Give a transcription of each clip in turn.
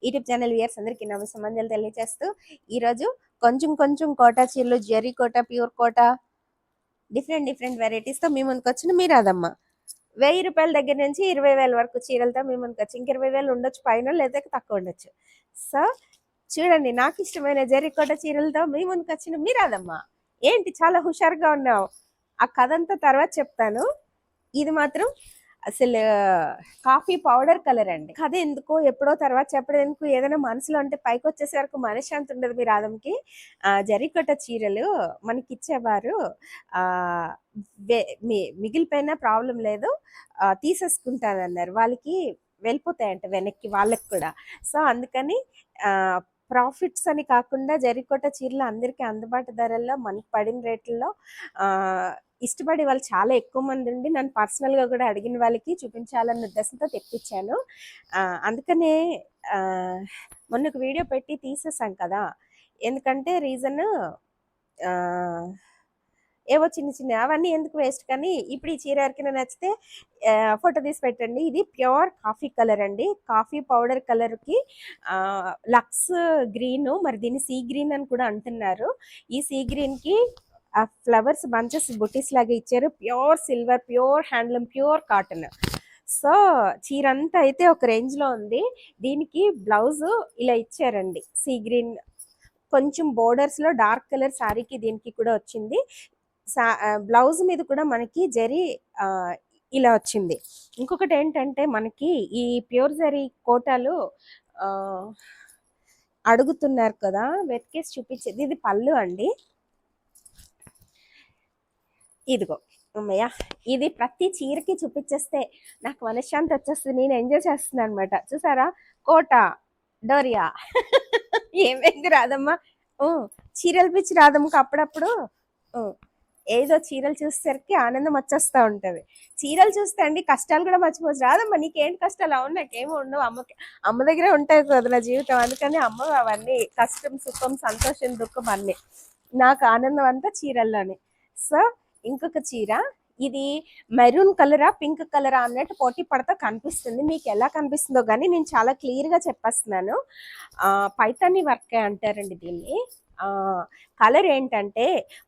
YouTube channel viewers అందరికీ నమస్కారం తెలియజేస్తూ ఈరోజు కొంచెం కొంచెం కోటా చీరలు, జెరీ కోటా, ప్యూర్ కోటా, డిఫరెంట్ వెరైటీస్తో మీ ముందుకు వచ్చిన మీ రాదమ్మ. 1000 రూపాయల దగ్గర నుంచి 20,000 వరకు చీరలతో మీ ముందుకు వచ్చి, ఇంక 20,000 ఉండొచ్చు పైన, లేదా తక్కువ ఉండొచ్చు. సో చూడండి, నాకు ఇష్టమైన జెరీ కోటా చీరలతో మీ ముందుకు వచ్చిన మీ రాదమ్మ. ఏంటి చాలా హుషారుగా ఉన్నావు? ఆ కథ అంతా తర్వాత చెప్తాను. ఇది మాత్రం అసలు కాఫీ పౌడర్ కలర్ అండి. కథ ఎందుకో ఎప్పుడో తర్వాత చెప్పడం ఎందుకు, ఏదైనా మనసులో అంటే పైకి వచ్చేసే వరకు మనశ్శాంతి ఉండదు మీ రాధంకి. జరీకొట్ట చీరలు మనకి ఇచ్చేవారు. మిగిలిపోయినా ప్రాబ్లం లేదు, తీసేసుకుంటానన్నారు. వాళ్ళకి వెళ్ళిపోతాయంట వెనక్కి వాళ్ళకి కూడా. సో అందుకని ప్రాఫిట్స్ అని కాకుండా జరీకోట చీరలు అందరికీ అందుబాటు ధరల్లో మనకి పడిన రేట్లలో ఇష్టపడే వాళ్ళు చాలా ఎక్కువ మంది ఉండి నన్ను పర్సనల్గా కూడా అడిగిన వాళ్ళకి చూపించాలన్న ఉద్దేశంతో తెప్పించాను. అందుకనే మొన్న ఒక వీడియో పెట్టి తీసేసాం కదా, ఎందుకంటే రీజన్ ఏవో చిన్న అవన్నీ ఎందుకు వేస్ట్. కానీ ఇప్పుడు ఈ చీర ఎవరికైనా నచ్చితే ఫోటో తీసి పెట్టండి. ఇది ప్యూర్ కాఫీ కలర్ అండి, కాఫీ పౌడర్ కలర్కి లక్స్ గ్రీన్, మరి దీన్ని సీ గ్రీన్ అని కూడా అంటున్నారు. ఈ సీ గ్రీన్కి ఆ ఫ్లవర్స్ బంచెస్ బుటీస్ లాగా ఇచ్చారు. Pure silver, pure handloom, pure cotton. So చీర అంతా అయితే ఒక రేంజ్లో ఉంది. దీనికి బ్లౌజ్ ఇలా ఇచ్చారండి, సీ గ్రీన్ కొంచెం బోర్డర్స్లో డార్క్ కలర్ శారీకి దీనికి కూడా వచ్చింది. బ్లౌజ్ మీద కూడా మనకి జరీ ఇలా వచ్చింది. ఇంకొకటి ఏంటంటే మనకి ఈ ప్యూర్ జరీ కోటాలు అడుగుతున్నారు కదా, వెతికేసి చూపించేది. ఇది పళ్ళు అండి, ఇదిగో అమ్మయ్య. ఇది ప్రతి చీరకి చూపించేస్తే నాకు మనశ్శాంతి వచ్చేస్తుంది, నేను ఎంజాయ్ చేస్తున్నాను అనమాట. చూసారా, కోట డోరియా ఏమైంది రాదమ్మా? చీరలు పిచ్చి రాదమ్మకి అప్పుడప్పుడు ఏదో చీరలు చూసేసరికి ఆనందం వచ్చేస్తూ ఉంటుంది. చీరలు చూస్తే అండి కష్టాలు కూడా మర్చిపోవచ్చు. రాదమ్మా నీకేంటి కష్టాలు? అవును నాకేమో ఉండవు, అమ్మ దగ్గరే ఉంటాయి కదా నా జీవితం. అందుకని అమ్మ అవన్నీ కష్టం, సుఖం, సంతోషం, దుఃఖం అన్నీ. నాకు ఆనందం అంతా చీరల్లోనే. సో ఇంకొక చీర, ఇది మెరూన్ కలరా పింక్ కలరా అన్నట్టు పోటీ పడతా కనిపిస్తుంది. మీకు ఎలా కనిపిస్తుందో కానీ నేను చాలా క్లియర్గా చెప్పేస్తున్నాను. పైతాని వర్క్ అంటారండి దీన్ని. కలర్ ఏంటంటే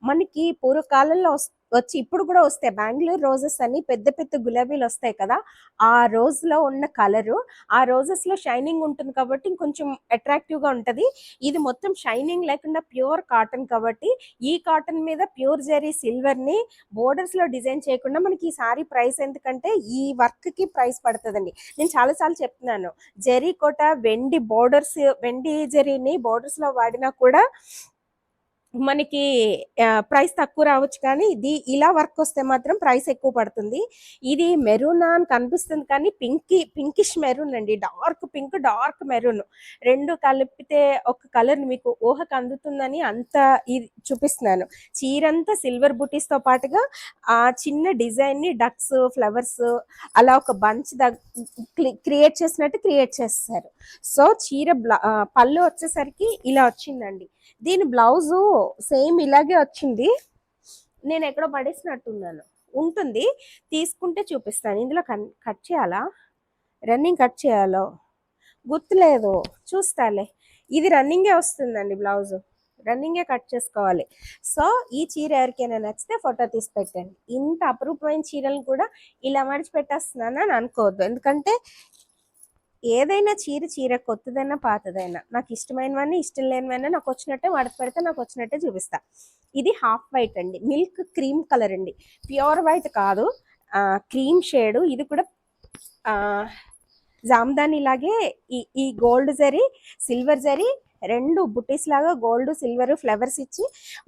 మనకి పూర్వకాలంలో వచ్చి ఇప్పుడు కూడా వస్తాయి బెంగళూరు రోజెస్ అని పెద్ద పెద్ద గులాబీలు వస్తాయి కదా, ఆ రోజులో ఉన్న కలరు. ఆ రోజెస్లో షైనింగ్ ఉంటుంది కాబట్టి ఇంకొంచెం అట్రాక్టివ్గా ఉంటుంది. ఇది మొత్తం షైనింగ్ లేకుండా ప్యూర్ కాటన్ కాబట్టి ఈ కాటన్ మీద ప్యూర్ జరీ సిల్వర్ని బోర్డర్స్లో డిజైన్ చేయకుండా మనకి ఈ సారీ ప్రైస్ ఎందుకంటే ఈ వర్క్కి ప్రైస్ పడుతుందండి. నేను చాలాసార్లు చెప్తున్నాను, జరీ కోట వెండి బోర్డర్స్, వెండి జరీని బోర్డర్స్లో వాడినా కూడా మనకి ప్రైస్ తక్కువ రావచ్చు, కానీ ఇది ఇలా వర్క్ వస్తే మాత్రం ప్రైస్ ఎక్కువ పడుతుంది. ఇది మెరూన్ అని కనిపిస్తుంది కానీ పింకిష్ మెరూన్ అండి, డార్క్ పింక్, డార్క్ మెరూన్ రెండు కలిపితే ఒక కలర్ మీకు ఊహకు అందుతుందని అంత ఇది చూపిస్తున్నాను. చీరంతా సిల్వర్ బుటీస్తో పాటుగా ఆ చిన్న డిజైన్ని డక్స్, ఫ్లవర్స్ అలా ఒక బంచ్ క్రియేట్ చేసినట్టు క్రియేట్ చేస్తారు. సో చీర పళ్ళు వచ్చేసరికి ఇలా వచ్చిందండి. దీని బ్లౌజు సేమ్ ఇలాగే వచ్చింది. నేను ఎక్కడో పడేసినట్టున్నాను, ఉంటుంది తీసుకుంటే చూపిస్తాను. ఇందులో కట్ చేయాలా, రన్నింగ్ కట్ చేయాలో గుర్తులేదు, చూస్తాలే. ఇది రన్నింగే వస్తుందండి, బ్లౌజు రన్నింగే కట్ చేసుకోవాలి. సో ఈ చీర ఎవరికైనా నచ్చితే ఫోటో తీసి పెట్టండి. ఇంత అపురూపమైన చీరలు కూడా ఇలా మడిచిపెట్టేస్తున్నాను అని అనుకోవద్దు, ఎందుకంటే ఏదైనా చీర కొత్తదైనా పాతదైనా నాకు ఇష్టమైనవన్నీ ఇష్టం లేనివైనా నాకు వచ్చినట్టే మడత పెడితే నాకు వచ్చినట్టే చూపిస్తా. ఇది హాఫ్ వైట్ అండి, మిల్క్ క్రీమ్ కలర్ అండి, ప్యూర్ వైట్ కాదు, క్రీమ్ షేడు. ఇది కూడా జామ్దాని లాగే ఈ గోల్డ్ జరీ, సిల్వర్ జరీ రెండు బుటీస్ లాగా గోల్డ్ సిల్వర్ ఫ్లవర్స్ ఇచ్చి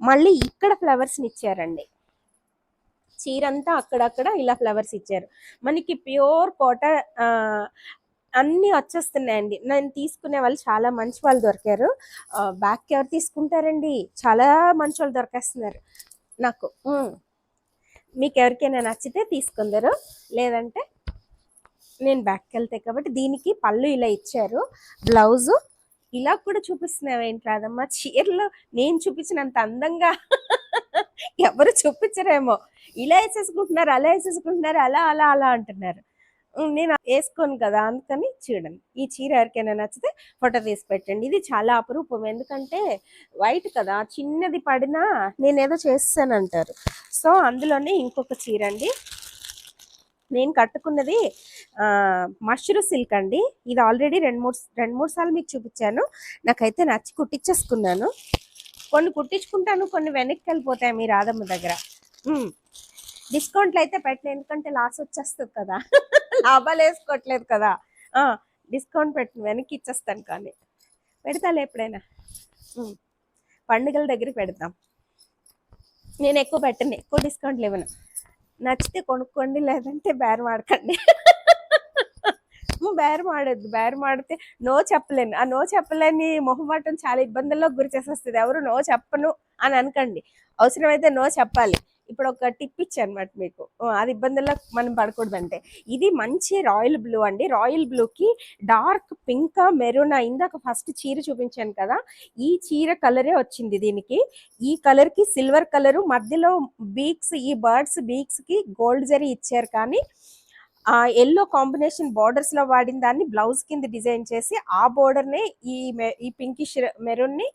మళ్ళీ ఇక్కడ ఫ్లవర్స్ని ఇచ్చారండి. చీరంతా అక్కడక్కడ ఇలా ఫ్లవర్స్ ఇచ్చారు. మనకి ప్యూర్ కోట అన్నీ వచ్చేస్తున్నాయండి. నేను తీసుకునే వాళ్ళు చాలా మంచి వాళ్ళు దొరికారు. బ్యాగ్కి ఎవరు తీసుకుంటారండి, చాలా మంచి వాళ్ళు దొరికేస్తున్నారు నాకు. మీకు ఎవరికైనా నచ్చితే తీసుకుందరు, లేదంటే నేను బ్యాగ్కి వెళ్తాయి. కాబట్టి దీనికి పళ్ళు ఇలా ఇచ్చారు, బ్లౌజు ఇలా కూడా చూపిస్తున్నావు ఏంటి రాదమ్మా? చీరలు నేను చూపించినంత అందంగా ఎవరు చూపించరేమో, ఇలా వేసేసుకుంటున్నారు, అలా వేసేసుకుంటున్నారు, అలా అలా అలా అంటున్నారు. నేను వేసుకోను కదా, అందుకని చూడండి. ఈ చీర ఎవరికైనా నచ్చితే ఫోటో తీసి పెట్టండి. ఇది చాలా అపురూపం, ఎందుకంటే వైట్ కదా, చిన్నది పడినా నేనేదో చేస్తానంటారు. సో అందులోనే ఇంకొక చీర అండి. నేను కట్టుకున్నది మష్రూ సిల్క్ అండి. ఇది ఆల్రెడీ రెండు మూడు సార్లు మీకు చూపించాను. నాకైతే నచ్చి కుట్టించేసుకున్నాను. కొన్ని కుట్టించుకుంటాను, కొన్ని వెనక్కి వెళ్ళిపోతాయి మీ రాధమ్మ దగ్గర. డిస్కౌంట్లు అయితే పెట్టిన, ఎందుకంటే లాస్ వచ్చేస్తుంది కదా. లాభాలు వేసుకోవట్లేదు కదా. డిస్కౌంట్ పెట్టిన వెనక్కి ఇచ్చేస్తాను, కానీ పెడతాలే ఎప్పుడైనా. పండుగల దగ్గరికి పెడతాం. నేను ఎక్కువ పెట్టను, ఎక్కువ డిస్కౌంట్లు ఇవ్వను. నచ్చితే కొనుక్కోండి, లేదంటే బేరం ఆడకండి. బేరం ఆడద్దు, బేరం ఆడితే నో చెప్పలేను. ఆ నో చెప్పలేని మొహమాటం చాలా ఇబ్బందుల్లో గురి చేసేస్తుంది. ఎవరు నో చెప్పను అని అనకండి, అవసరమైతే నో చెప్పాలి. ఇప్పుడు ఒక టిప్ ఇచ్చా అనమాట మీకు, అది ఇబ్బందుల్లో మనం పడకూడదంటే. ఇది మంచి రాయల్ బ్లూ అండి. రాయల్ బ్లూకి డార్క్ పింక్ మెరూన్, ఇందాక ఫస్ట్ చీర చూపించాను కదా, ఈ చీర కలరే వచ్చింది దీనికి. ఈ కలర్ కి సిల్వర్ కలరు, మధ్యలో బీక్స్, ఈ బర్డ్స్ బీక్స్ కి గోల్డ్ జరీ ఇచ్చారు, కానీ ఆ ఎల్లో కాంబినేషన్ బోర్డర్స్ లో వాడిన దాన్ని బ్లౌజ్ కింద డిజైన్ చేసి ఆ బోర్డర్ నే ఈ పింకిష్ మెరూన్ ని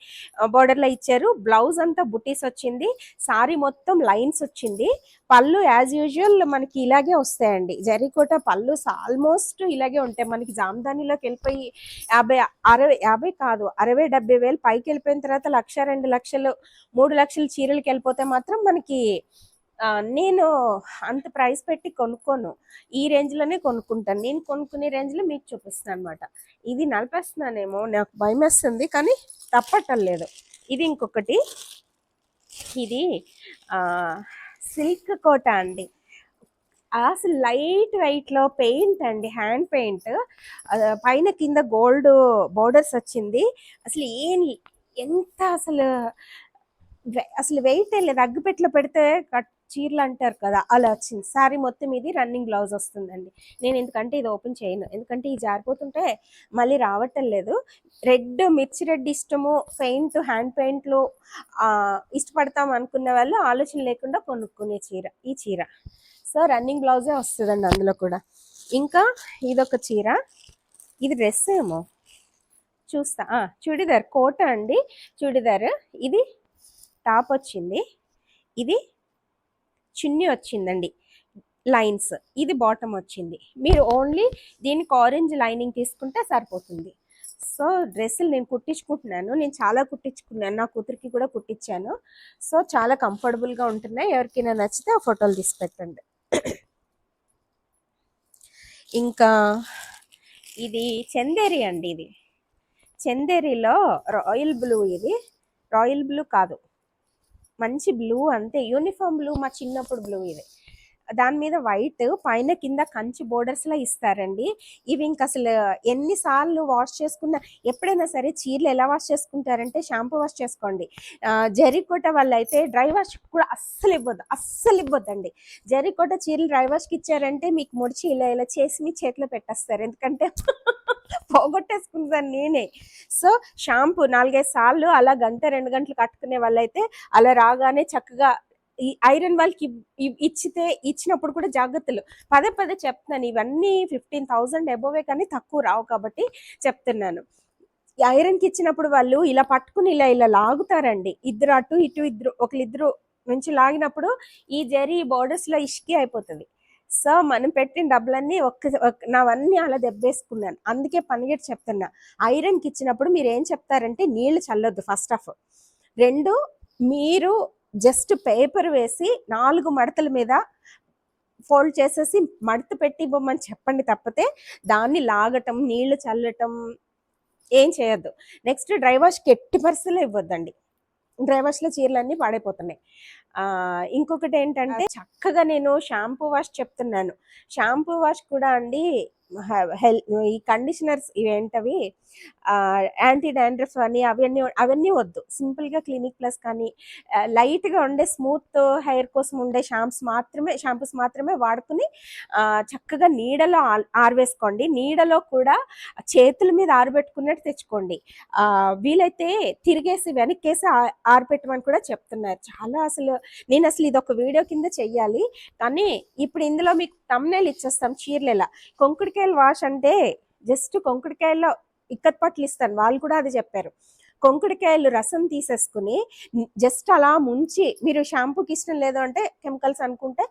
బోర్డర్ లో ఇచ్చారు. బ్లౌజ్ అంతా బుటీస్ వచ్చింది, సారీ మొత్తం లైన్స్ వచ్చింది. పళ్ళు యాజ్ యూజువల్ మనకి ఇలాగే వస్తాయండి. జరీకోట పళ్ళు ఆల్మోస్ట్ ఇలాగే ఉంటాయి. మనకి జామదానిలోకి వెళ్ళిపోయి 50 కాదు 60-70 వేలు పైకి వెళ్ళిపోయిన తర్వాత 1,00,000, 2 లక్షలు, 3 లక్షలు చీరలకి వెళ్ళిపోతే మాత్రం మనకి నేను అంత ప్రైస్ పెట్టి కొనుక్కోను, ఈ రేంజ్ లోనే కొనుక్కుంటాను. నేను కొనుక్కునే రేంజ్ లో మీకు చూపిస్తాను అనమాట. ఇది నలిపేస్తున్నానేమో, నాకు భయం వేస్తుంది, కానీ తప్పటలేదు. ఇది ఇంకొకటి, ఇది సిల్క్ కోట అండి. అసలు లైట్ వెయిట్ లో పెయింట్ అండి, హ్యాండ్ పెయింట్, పైన కింద గోల్డ్ బోర్డర్స్ వచ్చింది. అసలు ఎంత అసలు వెయిట్ లేదు, అగ్గిపెట్లో పెడితే చీరలు అంటారు కదా, అలా వచ్చింది. సారీ మొత్తం ఇది రన్నింగ్ బ్లౌజ్ వస్తుందండి. నేను ఎందుకంటే ఇది ఓపెన్ చేయను, ఎందుకంటే ఈ జారిపోతుంటే మళ్ళీ రావటం లేదు. రెడ్, మిర్చి రెడ్ ఇష్టము, పెయింట్ హ్యాండ్ పెయింట్లు ఇష్టపడతాం అనుకున్న వాళ్ళు ఆలోచన లేకుండా కొనుక్కునే చీర ఈ చీర. సో రన్నింగ్ బ్లౌజే వస్తుందండి అందులో కూడా. ఇంకా ఇదొక చీర, ఇది డ్రెస్ ఏమో చూస్తా, చూడిదార్ కోట అండి. చూడిదార్, ఇది టాప్ వచ్చింది, ఇది చున్నీ వచ్చిందండి లైన్స్, ఇది బాటమ్ వచ్చింది. మీరు ఓన్లీ దీనికి ఆరెంజ్ లైనింగ్ తీసుకుంటే సరిపోతుంది. సో డ్రెస్సులు నేను కుట్టించుకుంటున్నాను, నేను చాలా కుట్టించుకున్నాను, నా కూతురికి కూడా కుట్టించాను. సో చాలా కంఫర్టబుల్గా ఉంటున్నాయి. ఎవరికైనా నచ్చితే ఆ ఫోటోలు తీసి పెట్టండి. ఇంకా ఇది చందేరి అండి. ఇది చందేరిలో రాయల్ బ్లూ, ఇది రాయల్ బ్లూ కాదు, మంచి బ్లూ, అంతే యూనిఫామ్ బ్లూ, మా చిన్నప్పుడు బ్లూ. ఇది దాని మీద వైట్, పైన కింద కంచి బోర్డర్స్ లా ఇస్తారండి. ఇవి ఇంకా అసలు ఎన్నిసార్లు వాష్ చేసుకున్నా, ఎప్పుడైనా సరే చీరలు ఎలా వాష్ చేసుకుంటారంటే షాంపూ వాష్ చేసుకోండి. జరీకోట వల్ల అయితే డ్రై వాష్ కూడా అస్సలు ఇవ్వద్దండి. జరీకోట చీరలు డ్రై వాష్కి ఇచ్చారంటే మీకు ముడిచి ఇలా చేసి మీ చేతిలో పెట్టేస్తారు, ఎందుకంటే పోగొట్టేసుకుంటాను నేనే. సో షాంపూ 4-5 సార్లు అలా 1-2 గంటలు కట్టుకునే వాళ్ళైతే అలా రాగానే చక్కగా ఈ ఐరన్ వాళ్ళకి ఇచ్చినప్పుడు కూడా జాగ్రత్తలు పదే చెప్తున్నాను. ఇవన్నీ 15,000 అబోవే, కానీ తక్కువ రావు కాబట్టి చెప్తున్నాను. ఐరన్కి ఇచ్చినప్పుడు వాళ్ళు ఇలా పట్టుకుని ఇలా లాగుతారండి, ఇద్దరు అటు ఇటు, ఒకరిద్దరు నుంచి లాగినప్పుడు ఈ జరీ బోర్డర్స్ లో ఇష్కి అయిపోతుంది. సో మనం పెట్టిన డబ్బులన్నీ నావన్నీ అలా దెబ్బేసుకున్నాను. అందుకే పనిగట్టి చెప్తున్నా, ఐరన్కి ఇచ్చినప్పుడు మీరు ఏం చెప్తారంటే నీళ్లు చల్లొద్దు ఫస్ట్ ఆఫ్. 2, మీరు జస్ట్ పేపర్ వేసి 4 మడతల మీద ఫోల్డ్ చేసేసి మడత పెట్టి ఇవ్వమని చెప్పండి, తప్పితే దాన్ని లాగటం, నీళ్లు చల్లటం ఏం చేయొద్దు. నెక్స్ట్ డ్రై వాష్కి ఎట్టి పరిస్థితుల్లో ఇవ్వద్దండి, డ్రై వాష్లో చీరలన్నీ పాడైపోతున్నాయి. ఇంకొకటి ఏంటంటే చక్కగా నేను షాంపూ వాష్ చెప్తున్నాను. షాంపూ వాష్ కూడా అండి, ఈ కండిషనర్స్ ఇవేంటవి యాంటీ డాండ్రఫ్ అని అవన్నీ వద్దు. సింపుల్గా క్లినిక్ ప్లస్ కానీ లైట్గా ఉండే స్మూత్ హెయిర్ కోసం ఉండే షాంపూస్ మాత్రమే వాడుకుని చక్కగా నీడలో ఆరవేసుకోండి. నీడలో కూడా చేతుల మీద ఆరబెట్టుకున్నట్టు తెచ్చుకోండి. వీలైతే తిరిగేసి వెనక్కేసి ఆరబెట్టమని కూడా చెప్తున్నారు. చాలా అసలు నేను అసలు ఇది ఒక వీడియో కింద చెయ్యాలి, కానీ ఇప్పుడు ఇందులో మీకు తమ్నేల్ ఇచ్చేస్తాం చీరలు ఎలా. కొంకుడికాయలు వాష్ అంటే జస్ట్ కొంకుడికాయల్లో ఇక్కత్ పట్లు ఇస్తాను, వాళ్ళు కూడా అది చెప్పారు. కొంకుడికాయలు రసం తీసేసుకుని జస్ట్ అలా ముంచి, మీరు షాంపూకి ఇష్టం లేదు అంటే కెమికల్స్ అనుకుంటే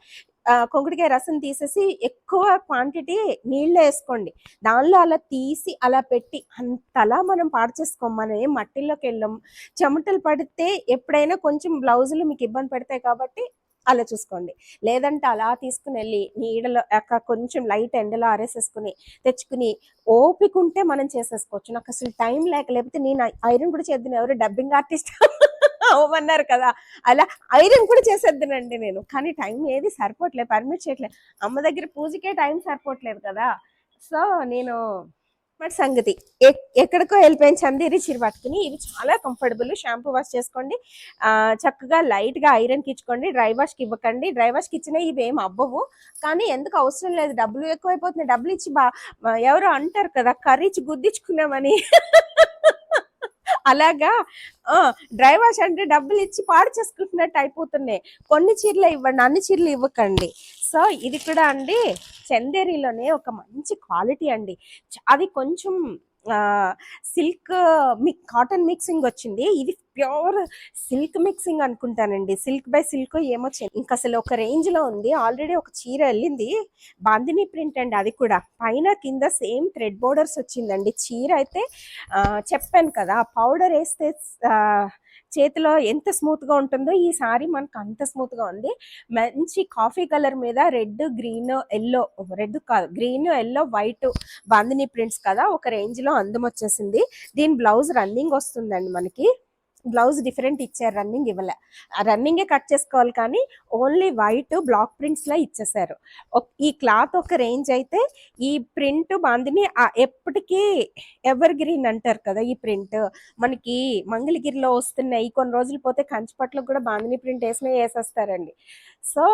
కొంకుడికాయ రసం తీసేసి ఎక్కువ క్వాంటిటీ నీళ్ళు వేసుకోండి, దానిలో అలా తీసి అలా పెట్టి అంతలా మనం పాడు చేసుకోం. మనం ఏం మట్టిల్లోకి వెళ్ళాం, చెమటలు పడితే ఎప్పుడైనా కొంచెం బ్లౌజులు మీకు ఇబ్బంది పెడతాయి కాబట్టి అలా చూసుకోండి. లేదంటే అలా తీసుకుని వెళ్ళి నీడలో కొంచెం లైట్ ఎండలో ఆరేసేసుకుని తెచ్చుకుని ఓపిక ఉంటే మనం చేసేసుకోవచ్చు. నాకు అసలు టైం లేకపోతే నేను ఐరన్ కూడా చేద్దాను, ఎవరు డబ్బింగ్ ఆర్టిస్ట్ అవ్వమన్నారు కదా, అలా ఐరన్ కూడా చేసేద్దానండి నేను, కానీ టైం ఏది సరిపోవట్లేదు, పర్మిట్ చేయట్లేదు, అమ్మ దగ్గర పూజకే టైం సరిపోవట్లేదు కదా. సో నేను మరి సంగతి ఎక్కడికో వెళ్ళిపోయిన చందేరి చీర పట్టుకుని, ఇవి చాలా కంఫర్టబుల్. షాంపూ వాష్ చేసుకోండి, చక్కగా లైట్గా ఐరన్కి ఇచ్చుకోండి, డ్రై వాష్కి ఇవ్వకండి. డ్రై వాష్కి ఇచ్చినా ఇవి ఏం అవ్వవు, కానీ ఎందుకు అవసరం లేదు, డబ్బులు ఎక్కువైపోతున్నాయి. డబ్బులు ఇచ్చి ఎవరు అంటారు కదా కర్రీచి గుద్దించుకున్నామని అలాగా డ్రై వాష్ అంటే డబ్బులు ఇచ్చి పాడు చేసుకుంటున్నట్టు అయిపోతున్నాయి. కొన్ని చీరలు ఇవ్వండి, అన్ని చీరలు ఇవ్వకండి. సో ఇది కూడా అండి చందేరిలోనే ఒక మంచి క్వాలిటీ అండి, అది కొంచెం సిల్క్ కాటన్ మిక్సింగ్ వచ్చింది, ఇది ప్యూర్ సిల్క్ మిక్సింగ్ అనుకుంటానండి, సిల్క్ బై సిల్క్ ఏమో ఇంకా అసలు ఒక రేంజ్ లో ఉంది. ఆల్రెడీ ఒక చీర వెళ్ళింది, బాందిని ప్రింట్ అండి, అది కూడా పైన కింద సేమ్ థ్రెడ్ బోర్డర్స్ వచ్చిందండి. చీర అయితే చెప్పాను కదా, పౌడర్ వేస్తే చేతిలో ఎంత స్మూత్ గా ఉంటుందో, ఈ సారీ మనకు అంత స్మూత్ గా ఉంది. మంచి కాఫీ కలర్ మీద రెడ్ గ్రీన్ ఎల్లో, రెడ్ కాదు green yellow white bandhani prints కదా, ఒక రేంజ్ లో అందం వచ్చేసింది. దీని బ్లౌజ్ రన్నింగ్ వస్తుందండి, మనకి బ్లౌజ్ డిఫరెంట్ ఇచ్చారు, రన్నింగ్ ఇవ్వలే, రన్నింగే కట్ చేసుకోవాలి, కానీ ఓన్లీ వైట్ బ్లాక్ ప్రింట్స్ లా ఇచ్చేసారు. ఈ క్లాత్ ఒక రేంజ్ అయితే, ఈ ప్రింట్ బాందిని ఎప్పటికీ ఎవర్ గ్రీన్ అంటారు కదా, ఈ ప్రింట్ మనకి మంగళగిరిలో వస్తున్నాయి, కొన్ని రోజులు పోతే కంచిపట్లకు కూడా బాందిని ప్రింట్ వేసేస్తారండి. సో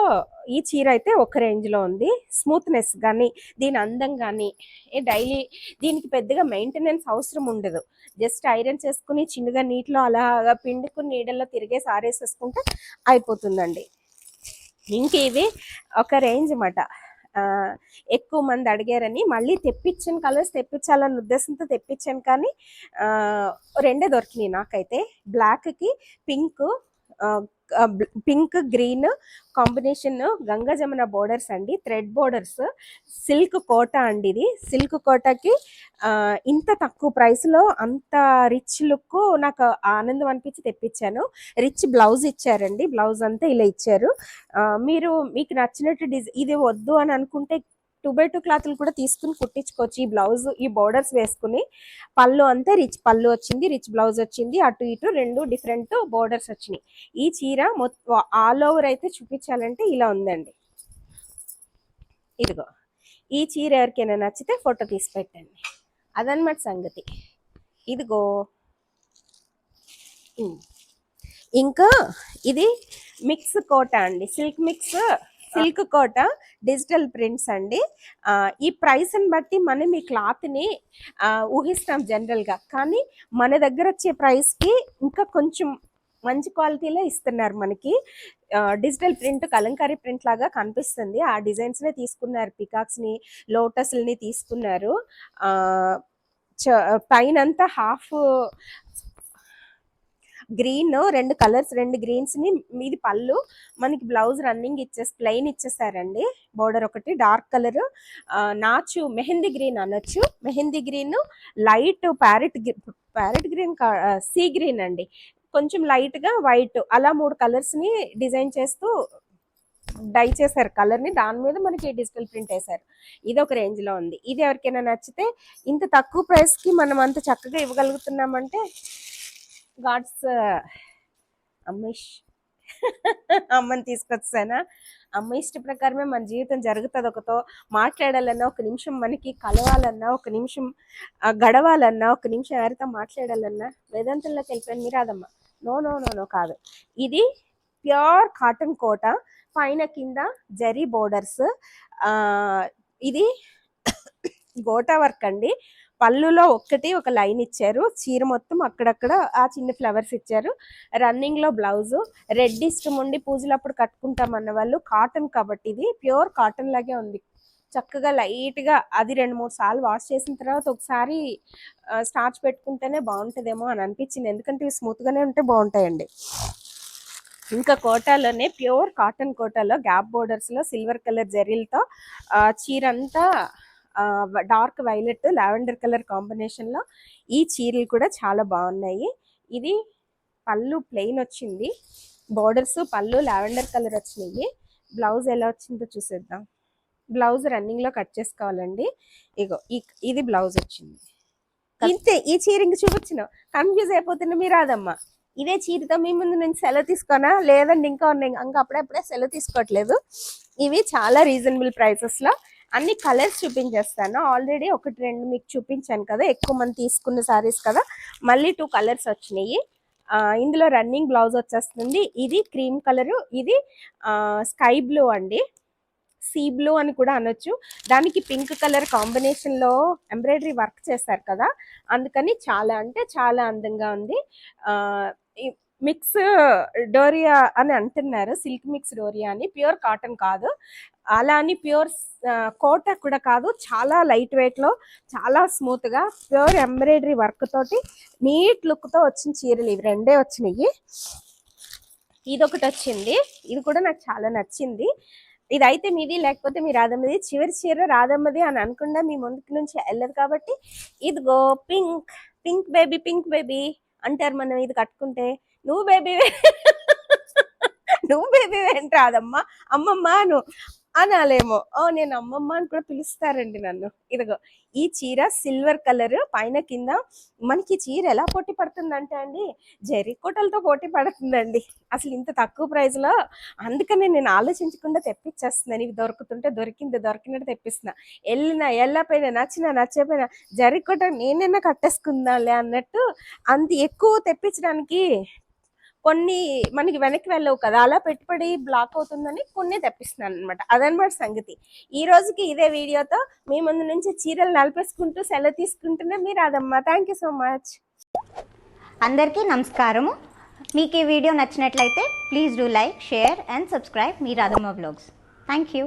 ఈ చీర అయితే ఒక రేంజ్ లో ఉంది, స్మూత్నెస్ కానీ దీని అందం కానీ డైలీ దీనికి పెద్దగా మెయింటెనెన్స్ అవసరం ఉండదు, జస్ట్ ఐరన్ చేసుకుని చిన్నగా నీటిలో అలాగా పిండుకుని నీడల్లో తిరిగేసి ఆరేసేసుకుంటే అయిపోతుందండి. ఇంక ఇవి ఒక రేంజ్ అన్నమాట. ఎక్కువ మంది అడిగారని మళ్ళీ తెప్పించాను, కలర్స్ తెప్పించాలన్న ఉద్దేశంతో తెప్పించాను, కానీ రెండే దొరికినాయి నాకైతే, బ్లాక్కి pink green combination Ganga Jamuna borders అండి, థ్రెడ్ బోర్డర్స్, సిల్క్ కోటా అండి. ఇది సిల్క్ కోటాకి ఇంత తక్కువ ప్రైస్లో అంత రిచ్ లుక్ నాకు ఆనందం అనిపించి తెప్పించాను. రిచ్ బ్లౌజ్ ఇచ్చారండి, బ్లౌజ్ అంతా ఇలా ఇచ్చారు. మీకు నచ్చినట్టు ఇది వద్దు అని అనుకుంటే 2x2 క్లాత్లు కూడా తీసుకుని కుట్టించుకోవచ్చు. ఈ బ్లౌజ్ ఈ బోర్డర్స్ వేసుకుని, పళ్ళు అంతే రిచ్ పళ్ళు వచ్చింది, రిచ్ బ్లౌజ్ వచ్చింది, అటు ఇటు రెండు డిఫరెంట్ బోర్డర్స్ వచ్చినాయి. ఈ చీర మొత్తం ఆల్ ఓవర్ అయితే చూపించాలంటే ఇలా ఉందండి. ఇదిగో ఈ చీర ఎవరికైనా నచ్చితే ఫోటో తీసి పెట్టండి, అదనమాట సంగతి. ఇదిగో ఇంకా ఇది మిక్స్ కోట అండి, సిల్క్ కోట డిజిటల్ ప్రింట్స్ అండి. ఈ ప్రైస్ని బట్టి మనం ఈ క్లాత్ని ఊహిస్తాం జనరల్గా, కానీ మన దగ్గర వచ్చే ప్రైస్కి ఇంకా కొంచెం మంచి క్వాలిటీలో ఇస్తున్నారు మనకి. డిజిటల్ ప్రింట్ కలంకారీ ప్రింట్ లాగా కనిపిస్తుంది, ఆ డిజైన్స్నే తీసుకున్నారు, పికాక్స్ని లోటస్ని తీసుకున్నారు. పైనంతా హాఫ్ గ్రీన్, రెండు కలర్స్, రెండు గ్రీన్స్ ని మీది పళ్ళు, మనకి బ్లౌజ్ రన్నింగ్ ప్లెయిన్ ఇచ్చేసారండి. బోర్డర్ ఒకటి డార్క్ కలర్, నాచు మెహందీ గ్రీన్ అనొచ్చు, mehndi green, light parrot green, sea green అండి, కొంచెం లైట్ గా వైట్, అలా 3 కలర్స్ ని డిజైన్ చేస్తూ డై చేశారు కలర్ ని, దాని మీద మనకి డిజిటల్ ప్రింట్ వేశారు. ఇది ఒక రేంజ్ లో ఉంది. ఇది ఎవరికైనా నచ్చితే, ఇంత తక్కువ ప్రైస్ కి మనం అంత చక్కగా ఇవ్వగలుగుతున్నామంటే గాడ్స్ అమ్మని తీసుకొచ్చానా, అమ్మ ఇష్ట ప్రకారమే మన జీవితం జరుగుతుంది. ఒకతో మాట్లాడాలన్నా, ఒక నిమిషం మనకి కలవాలన్నా, ఒక నిమిషం గడవాలన్నా, ఒక నిమిషం ఎవరితో మాట్లాడాలన్నా వేదాంతంలోకి వెళ్ళిపోయాను మీరు అదమ్మా, నో నో నో నో కాదు. ఇది ప్యూర్ కాటన్ కోట, పైన కింద జరీ బోర్డర్స్, ఇది గోటా వర్క్ అండి, పళ్ళులో ఒక్కటి ఒక లైన్ ఇచ్చారు, చీర మొత్తం అక్కడక్కడ ఆ చిన్న ఫ్లవర్స్ ఇచ్చారు. రన్నింగ్ లో బ్లౌజ్, రెడ్ ఇష్టం ఉండి పూజలప్పుడు కట్టుకుంటాం అన్న వాళ్ళు, కాటన్ కాబట్టి ఇది ప్యూర్ కాటన్ లాగే ఉంది. చక్కగా లైట్ గా అది 2-3 సార్లు వాష్ చేసిన తర్వాత ఒకసారి స్టార్చ్ పెట్టుకుంటేనే బాగుంటుందేమో అని అనిపించింది, ఎందుకంటే ఇవి స్మూత్ గానే ఉంటే బాగుంటాయండి. ఇంకా కోటాలోనే ప్యూర్ కాటన్ కోటాలో గ్యాప్ బోర్డర్స్ లో సిల్వర్ కలర్ జరీలతో చీర అంతా dark violet lavender colour combination లో ఈ చీరలు కూడా చాలా బాగున్నాయి. ఇది పళ్ళు ప్లెయిన్ వచ్చింది, బోర్డర్స్ పళ్ళు లావెండర్ కలర్ వచ్చినాయి. బ్లౌజ్ ఎలా వచ్చిందో చూసేద్దాం. బ్లౌజ్ రన్నింగ్ లో కట్ చేసుకోవాలండి. ఇగో ఇది బ్లౌజ్ వచ్చింది. ఇంతే, ఈ చీర ఇంక చూపించిన కన్ఫ్యూజ్ అయిపోతున్నా మీరు రాదమ్మా. ఇదే చీరతో మీ ముందు నుంచి సెలవు తీసుకోనా, లేదండి ఇంకా ఉన్నాయి, ఇంకా అప్పుడప్పుడే సెలవు తీసుకోవట్లేదు. ఇవి చాలా రీజనబుల్ ప్రైసెస్ లో అన్ని కలర్స్ చూపించేస్తాను. ఆల్రెడీ 1-2 మీకు చూపించాను కదా, ఎక్కువ మంది తీసుకున్న సారీస్ కదా, మళ్ళీ 2 కలర్స్ వచ్చినాయి. ఇందులో రన్నింగ్ బ్లౌజ్ వచ్చేస్తుంది. ఇది క్రీమ్ కలరు, ఇది స్కై బ్లూ అండి, సీ బ్లూ అని కూడా అనొచ్చు. దానికి పింక్ కలర్ కాంబినేషన్ లో ఎంబ్రాయిడరీ వర్క్ చేస్తారు కదా, అందుకని చాలా అంటే చాలా అందంగా ఉంది. మిక్స్ డోరియా అని అంటున్నారు, సిల్క్ మిక్స్ డోరియా అని. ప్యూర్ కాటన్ కాదు, అలా అని ప్యూర్ కోట కూడా కాదు, చాలా లైట్ వెయిట్ లో చాలా స్మూత్ గా ప్యూర్ ఎంబ్రాయిడరీ వర్క్ తోటి నీట్ లుక్ తో వచ్చిన చీరలు ఇవి రెండే వచ్చినాయి. ఇదొకటి వచ్చింది, ఇది కూడా నాకు చాలా నచ్చింది. ఇదైతే మీది, లేకపోతే మీ రాధమ్మది. చివరి చీర రాధమ్మది అని అనుకుండా మీ ముందుకు నుంచి వెళ్ళదు కాబట్టి ఇదిగో pink, pink baby, pink baby అంటారు మనం ఇది కట్టుకుంటే. నువ్వు బేబీ నువ్వు బేబీ ఏంటి రాదమ్మా, అమ్మమ్మ నువ్వు అనాలేమో. నేను అమ్మమ్మ అని కూడా పిలుస్తారండి నన్ను. ఇదిగో ఈ చీర సిల్వర్ కలర్ పైన కింద. మనకి చీర ఎలా పోటీ పడుతుందంటే అండి, జెర్రికోటలతో పోటీ పడుతుందండి అసలు ఇంత తక్కువ ప్రైస్ లో. అందుకనే నేను ఆలోచించకుండా తెప్పించేస్తున్నాను. ఇవి దొరుకుతుంటే దొరికినట్టు తెప్పిస్తున్నా. వెళ్ళపోయినా నచ్చపోయినా జెర్రికోట నేనైనా కట్టేసుకుందాంలే అన్నట్టు. అంత ఎక్కువ తెప్పించడానికి కొన్ని మనకి వెనక్కి వెళ్ళవు కదా, అలా పెట్టుబడి బ్లాక్ అవుతుందని కొన్ని తెప్పిస్తున్నాను అనమాట. అదనమాట సంగతి. ఈ రోజుకి ఇదే వీడియోతో మీ ముందు నుంచి చీరలు నలిపేసుకుంటూ సెలవు తీసుకుంటున్నా మీ Radhamma. Thank you so much. అందరికీ నమస్కారము. మీకు ఈ వీడియో నచ్చినట్లయితే please do like, share and subscribe మీ రాధమ్మ వ్లాగ్స్. Thank you.